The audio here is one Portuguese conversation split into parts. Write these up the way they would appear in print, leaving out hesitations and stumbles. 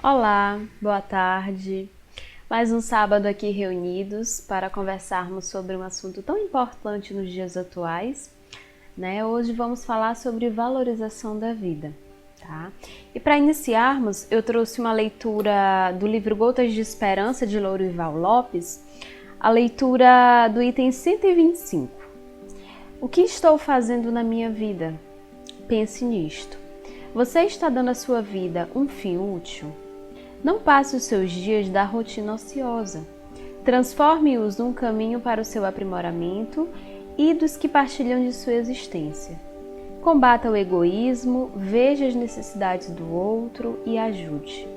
Olá, boa tarde. Mais um sábado aqui reunidos para conversarmos sobre um assunto tão importante nos dias atuais, né? Hoje vamos falar sobre valorização da vida, tá? E para iniciarmos, eu trouxe uma leitura do livro Gotas de Esperança, de Lourival Lopes, a leitura do item 125. O que estou fazendo na minha vida? Pense nisto. Você está dando à sua vida um fim útil? Não passe os seus dias da rotina ociosa. Transforme-os num caminho para o seu aprimoramento e dos que partilham de sua existência. Combata o egoísmo, veja as necessidades do outro e ajude.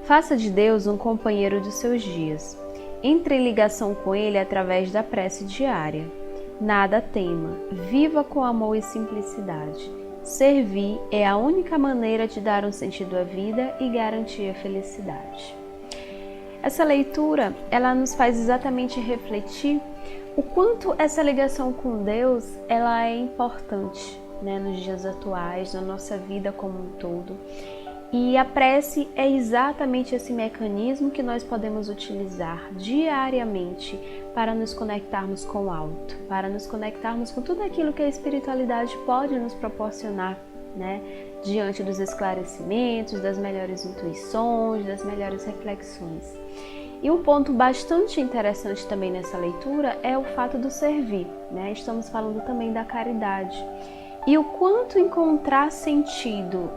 Faça de Deus um companheiro de seus dias. Entre em ligação com Ele através da prece diária. Nada tema, viva com amor e simplicidade. Servir é a única maneira de dar um sentido à vida e garantir a felicidade. Essa leitura, ela nos faz exatamente refletir o quanto essa ligação com Deus, ela é importante, né, nos dias atuais, na nossa vida como um todo. E a prece é exatamente esse mecanismo que nós podemos utilizar diariamente para nos conectarmos com o alto, para nos conectarmos com tudo aquilo que a espiritualidade pode nos proporcionar, né? Diante dos esclarecimentos, das melhores intuições, das melhores reflexões. E um ponto bastante interessante também nessa leitura é o fato do servir, né? Estamos falando também da caridade. E o quanto encontrar sentido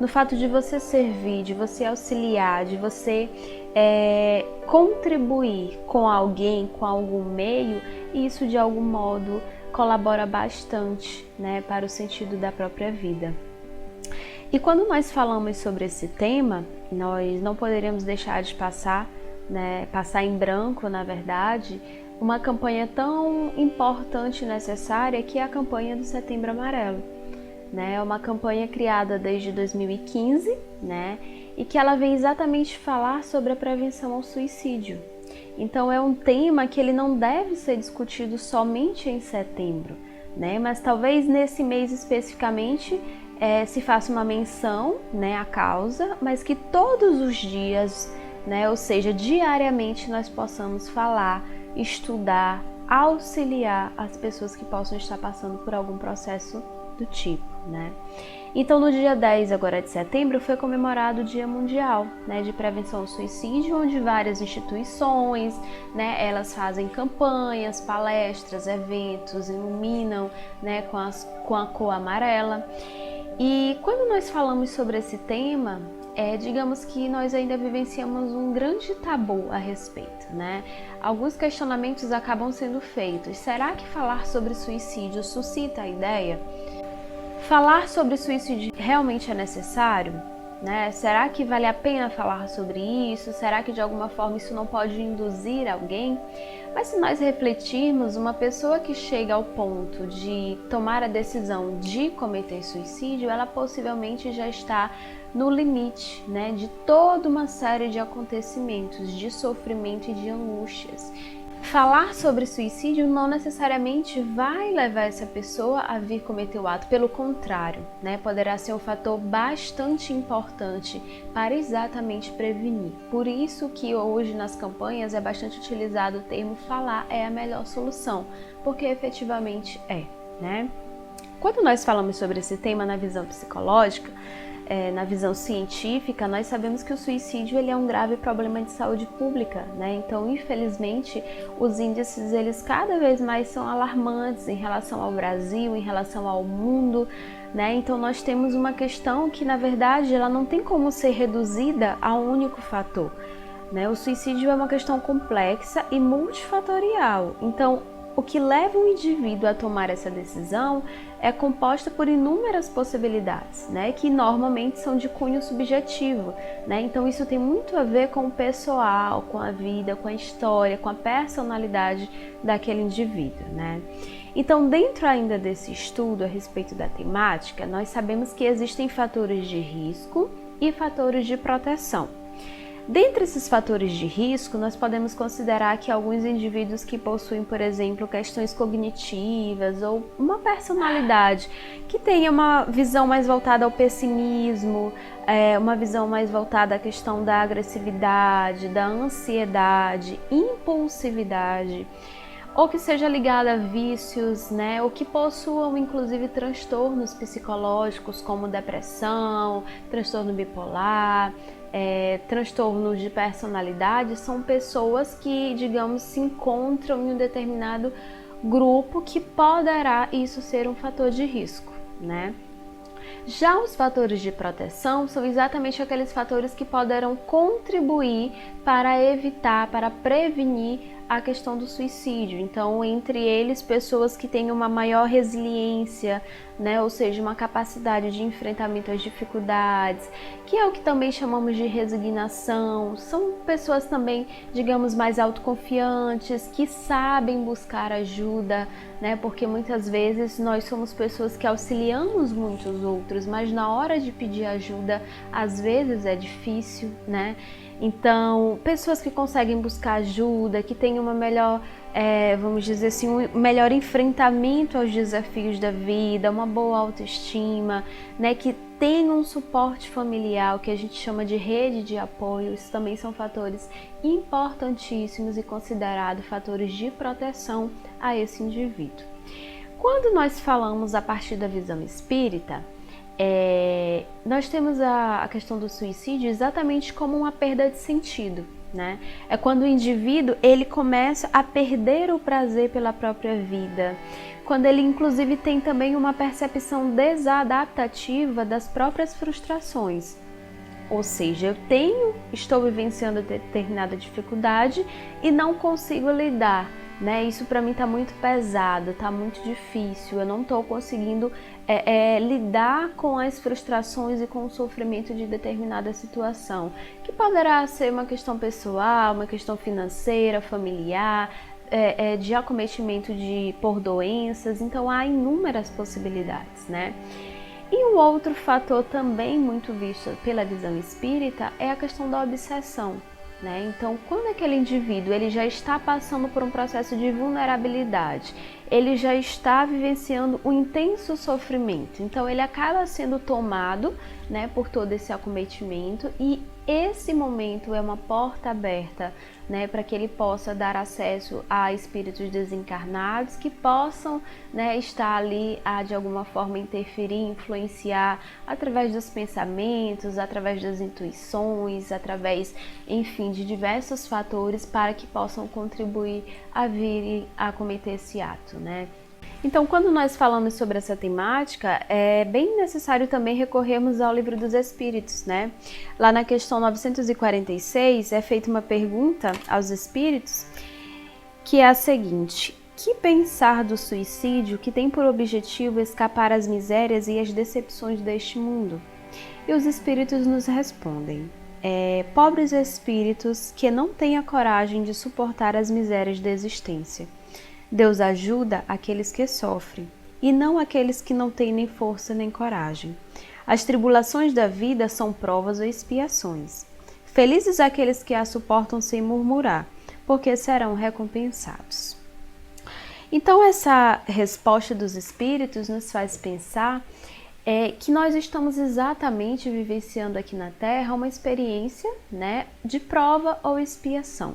no fato de você servir, de você auxiliar, de você contribuir com alguém, com algum meio, isso de algum modo colabora bastante, né, para o sentido da própria vida. E quando nós falamos sobre esse tema, nós não poderíamos deixar de passar em branco, na verdade, uma campanha tão importante e necessária que é a campanha do Setembro Amarelo. É uma campanha criada desde 2015, né? E que ela vem exatamente falar sobre a prevenção ao suicídio. Então é um tema que ele não deve ser discutido somente em setembro, né? Mas talvez nesse mês especificamente se faça uma menção, né, à causa, mas que todos os dias, né, ou seja, diariamente nós possamos falar, estudar, auxiliar as pessoas que possam estar passando por algum processo do tipo, né? Então, no dia 10 agora de setembro foi comemorado o Dia Mundial, né, de Prevenção ao Suicídio, onde várias instituições, né, elas fazem campanhas, palestras, eventos, iluminam, né, com a cor amarela. E quando nós falamos sobre esse tema, digamos que nós ainda vivenciamos um grande tabu a respeito, né? Alguns questionamentos acabam sendo feitos. Será que falar sobre suicídio suscita a ideia? Falar sobre suicídio realmente é necessário? Né? Será que vale a pena falar sobre isso? Será que de alguma forma isso não pode induzir alguém? Mas se nós refletirmos, uma pessoa que chega ao ponto de tomar a decisão de cometer suicídio, ela possivelmente já está no limite, né, de toda uma série de acontecimentos, de sofrimento e de angústias. Falar sobre suicídio não necessariamente vai levar essa pessoa a vir cometer o ato, pelo contrário, né? Poderá ser um fator bastante importante para exatamente prevenir. Por isso que hoje nas campanhas é bastante utilizado o termo falar é a melhor solução, porque efetivamente é, né? Quando nós falamos sobre esse tema na visão psicológica, na visão científica, nós sabemos que o suicídio ele é um grave problema de saúde pública, né? Então, infelizmente, os índices eles cada vez mais são alarmantes em relação ao Brasil, em relação ao mundo, né? Então, nós temos uma questão que, na verdade, ela não tem como ser reduzida a um único fator, né? O suicídio é uma questão complexa e multifatorial. Então, o que leva um indivíduo a tomar essa decisão é composta por inúmeras possibilidades, né, que normalmente são de cunho subjetivo, né? Então isso tem muito a ver com o pessoal, com a vida, com a história, com a personalidade daquele indivíduo, né? Então, dentro ainda desse estudo a respeito da temática, nós sabemos que existem fatores de risco e fatores de proteção. Dentre esses fatores de risco, nós podemos considerar que alguns indivíduos que possuem, por exemplo, questões cognitivas ou uma personalidade que tenha uma visão mais voltada ao pessimismo, uma visão mais voltada à questão da agressividade, da ansiedade, impulsividade, ou que seja ligada a vícios, né, ou que possuam inclusive transtornos psicológicos como depressão, transtorno bipolar, transtornos de personalidade, são pessoas que, digamos, se encontram em um determinado grupo que poderá isso ser um fator de risco, né? Já os fatores de proteção são exatamente aqueles fatores que poderão contribuir para evitar, para prevenir a questão do suicídio. Então, entre eles, pessoas que têm uma maior resiliência, né? Ou seja, uma capacidade de enfrentamento às dificuldades, que é o que também chamamos de resignação. São pessoas também, digamos, mais autoconfiantes, que sabem buscar ajuda, né? Porque muitas vezes nós somos pessoas que auxiliamos muitos outros, mas na hora de pedir ajuda, às vezes é difícil, né? Então, pessoas que conseguem buscar ajuda, que têm uma melhor, vamos dizer assim, um melhor enfrentamento aos desafios da vida, uma boa autoestima, né, que tem um suporte familiar, o que a gente chama de rede de apoio, isso também são fatores importantíssimos e considerados fatores de proteção a esse indivíduo. Quando nós falamos a partir da visão espírita, nós temos a questão do suicídio exatamente como uma perda de sentido, né? É quando o indivíduo ele começa a perder o prazer pela própria vida, quando ele inclusive tem também uma percepção desadaptativa das próprias frustrações. Ou seja, estou vivenciando determinada dificuldade e não consigo lidar, né? Isso para mim está muito pesado, está muito difícil, eu não estou conseguindo lidar com as frustrações e com o sofrimento de determinada situação, que poderá ser uma questão pessoal, uma questão financeira, familiar, de acometimento por doenças, então há inúmeras possibilidades, né? E um outro fator também muito visto pela visão espírita é a questão da obsessão, né? Então, quando aquele indivíduo ele já está passando por um processo de vulnerabilidade, ele já está vivenciando um intenso sofrimento, então ele acaba sendo tomado, né, por todo esse acometimento, e esse momento é uma porta aberta, né, para que ele possa dar acesso a espíritos desencarnados que possam, né, estar ali a de alguma forma interferir, influenciar através dos pensamentos, através das intuições, através, enfim, de diversos fatores para que possam contribuir a vir a cometer esse ato, né? Então, quando nós falamos sobre essa temática, é bem necessário também recorrermos ao Livro dos Espíritos, né? Lá na questão 946 é feita uma pergunta aos espíritos, que é a seguinte: que pensar do suicídio que tem por objetivo escapar às misérias e às decepções deste mundo? E os espíritos nos respondem: pobres espíritos que não têm a coragem de suportar as misérias da existência. Deus ajuda aqueles que sofrem, e não aqueles que não têm nem força nem coragem. As tribulações da vida são provas ou expiações. Felizes aqueles que a suportam sem murmurar, porque serão recompensados. Então, essa resposta dos espíritos nos faz pensar que nós estamos exatamente vivenciando aqui na Terra uma experiência, né, de prova ou expiação.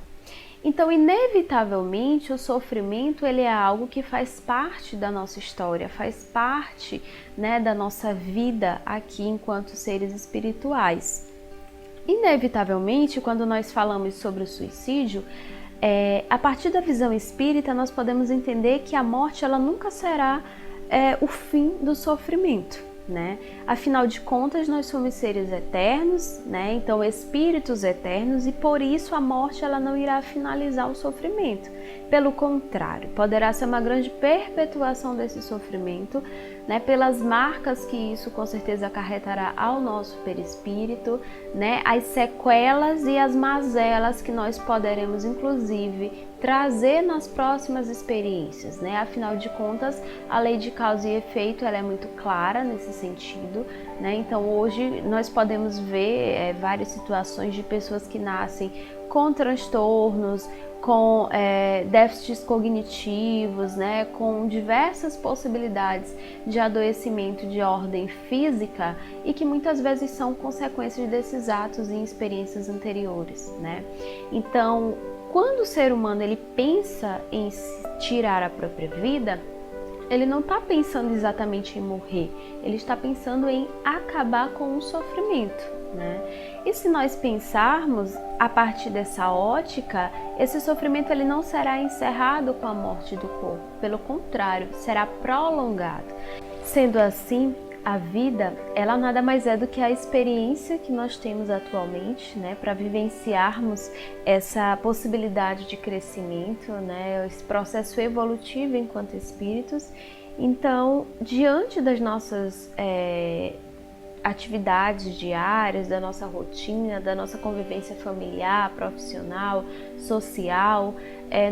Então, inevitavelmente, o sofrimento ele é algo que faz parte da nossa história, faz parte, né, da nossa vida aqui enquanto seres espirituais. Inevitavelmente, quando nós falamos sobre o suicídio, a partir da visão espírita, nós podemos entender que a morte ela nunca será o fim do sofrimento, né? Afinal de contas, nós somos seres eternos, né? Então espíritos eternos, e por isso a morte ela não irá finalizar o sofrimento. Pelo contrário, poderá ser uma grande perpetuação desse sofrimento, né? Pelas marcas que isso com certeza acarretará ao nosso perispírito, né? As sequelas e as mazelas que nós poderemos inclusive trazer nas próximas experiências, né? Afinal de contas, a lei de causa e efeito ela é muito clara nesse sentido, né? Então hoje nós podemos ver várias situações de pessoas que nascem com transtornos, com déficits cognitivos, né, com diversas possibilidades de adoecimento de ordem física e que muitas vezes são consequências desses atos e experiências anteriores, né? Então, quando o ser humano ele pensa em tirar a própria vida, ele não está pensando exatamente em morrer, ele está pensando em acabar com o sofrimento, né? E se nós pensarmos a partir dessa ótica, esse sofrimento ele não será encerrado com a morte do corpo, pelo contrário, será prolongado. Sendo assim, a vida, ela nada mais é do que a experiência que nós temos atualmente, né, para vivenciarmos essa possibilidade de crescimento, né, esse processo evolutivo enquanto espíritos. Então, diante das nossas atividades diárias, da nossa rotina, da nossa convivência familiar, profissional, social,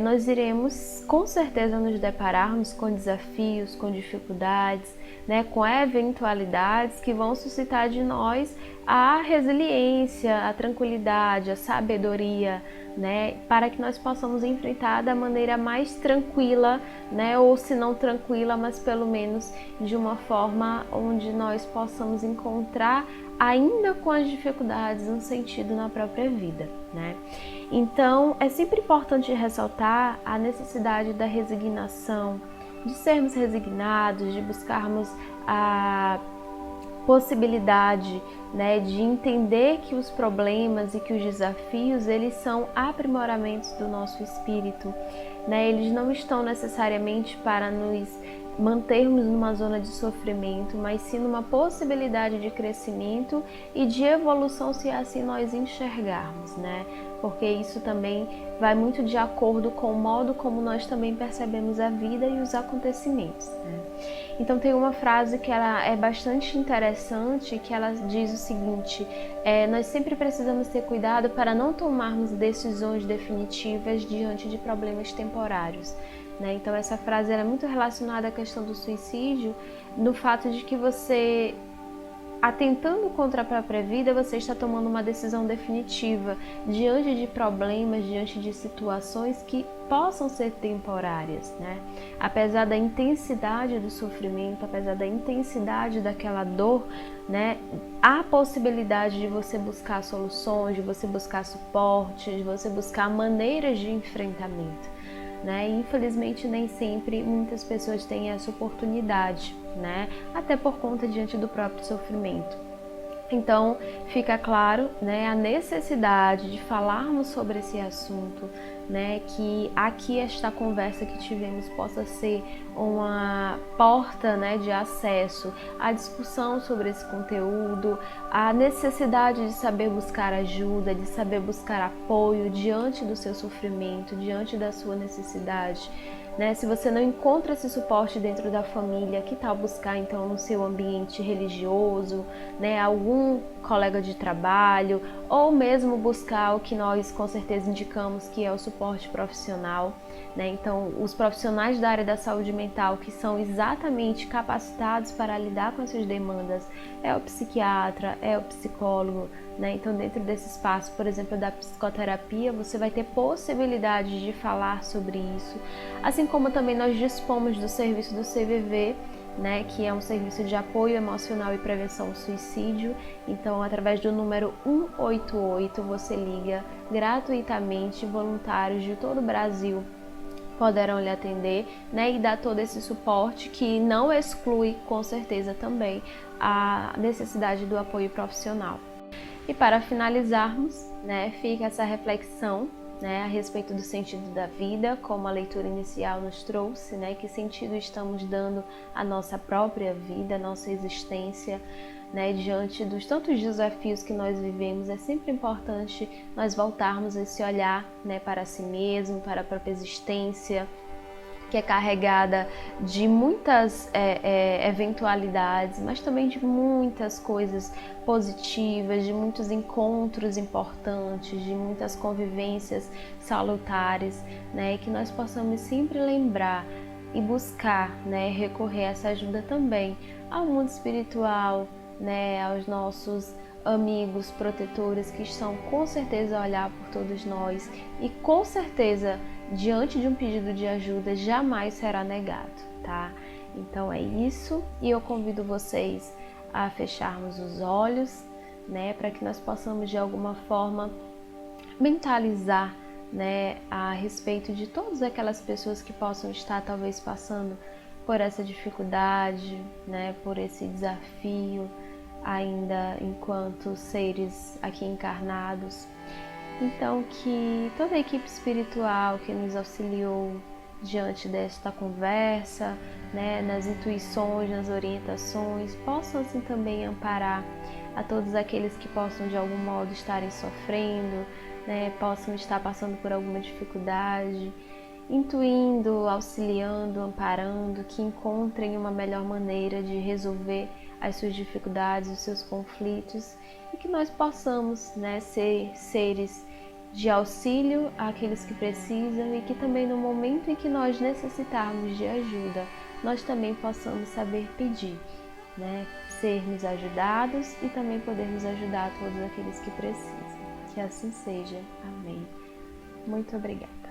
nós iremos com certeza nos depararmos com desafios, com dificuldades, né, com eventualidades que vão suscitar de nós a resiliência, a tranquilidade, a sabedoria, né, para que nós possamos enfrentar da maneira mais tranquila, né, ou se não tranquila, mas pelo menos de uma forma onde nós possamos encontrar, ainda com as dificuldades, um sentido na própria vida, né? Então, é sempre importante ressaltar a necessidade da resignação, de sermos resignados, de buscarmos a possibilidade, né, de entender que os problemas e que os desafios eles são aprimoramentos do nosso espírito, né? Eles não estão necessariamente para nos mantermos numa zona de sofrimento, mas sim numa possibilidade de crescimento e de evolução, se assim nós enxergarmos, né? Porque isso também vai muito de acordo com o modo como nós também percebemos a vida e os acontecimentos, né? Então tem uma frase que ela é bastante interessante, que ela diz o seguinte: nós sempre precisamos ter cuidado para não tomarmos decisões definitivas diante de problemas temporários, né? Então essa frase é muito relacionada à questão do suicídio, no fato de que você, atentando contra a própria vida, você está tomando uma decisão definitiva diante de problemas, diante de situações que possam ser temporárias, né? Apesar da intensidade do sofrimento, apesar da intensidade daquela dor, né, há possibilidade de você buscar soluções, de você buscar suporte, de você buscar maneiras de enfrentamento, né? E, infelizmente, nem sempre muitas pessoas têm essa oportunidade, né? Até por conta diante do próprio sofrimento. Então, fica claro, né, a necessidade de falarmos sobre esse assunto, né, que aqui esta conversa que tivemos possa ser uma porta, né, de acesso à discussão sobre esse conteúdo, a necessidade de saber buscar ajuda, de saber buscar apoio diante do seu sofrimento, diante da sua necessidade, né? Se você não encontra esse suporte dentro da família, que tal buscar então no seu ambiente religioso, né, algum colega de trabalho, ou mesmo buscar o que nós com certeza indicamos, que é o suporte profissional, né? Então, os profissionais da área da saúde mental que são exatamente capacitados para lidar com essas demandas é o psiquiatra, é o psicólogo, né? Então, dentro desse espaço, por exemplo, da psicoterapia, você vai ter possibilidade de falar sobre isso, assim como também nós dispomos do serviço do CVV, né, que é um serviço de apoio emocional e prevenção ao suicídio. Então, através do número 188, você liga gratuitamente, voluntários de todo o Brasil poderão lhe atender, né, e dar todo esse suporte, que não exclui, com certeza, também a necessidade do apoio profissional. E para finalizarmos, né, fica essa reflexão, né, a respeito do sentido da vida, como a leitura inicial nos trouxe, né, que sentido estamos dando à nossa própria vida, à nossa existência, né, diante dos tantos desafios que nós vivemos. É sempre importante nós voltarmos esse olhar, né, para si mesmo, para a própria existência, que é carregada de muitas eventualidades, mas também de muitas coisas positivas, de muitos encontros importantes, de muitas convivências salutares, né? E que nós possamos sempre lembrar e buscar, né, recorrer a essa ajuda também ao mundo espiritual, né, aos nossos amigos protetores que estão com certeza a olhar por todos nós e com certeza diante de um pedido de ajuda jamais será negado, tá? Então é isso, e eu convido vocês a fecharmos os olhos, né, para que nós possamos de alguma forma mentalizar, né, a respeito de todas aquelas pessoas que possam estar talvez passando por essa dificuldade, né, por esse desafio ainda enquanto seres aqui encarnados. Então, que toda a equipe espiritual que nos auxiliou diante desta conversa, né, nas intuições, nas orientações, possam assim também amparar a todos aqueles que possam de algum modo estarem sofrendo, né, possam estar passando por alguma dificuldade, intuindo, auxiliando, amparando, que encontrem uma melhor maneira de resolver as suas dificuldades, os seus conflitos, e que nós possamos, né, ser seres de auxílio àqueles que precisam, e que também no momento em que nós necessitarmos de ajuda, nós também possamos saber pedir, né, sermos ajudados e também podermos ajudar todos aqueles que precisam. Que assim seja. Amém. Muito obrigada.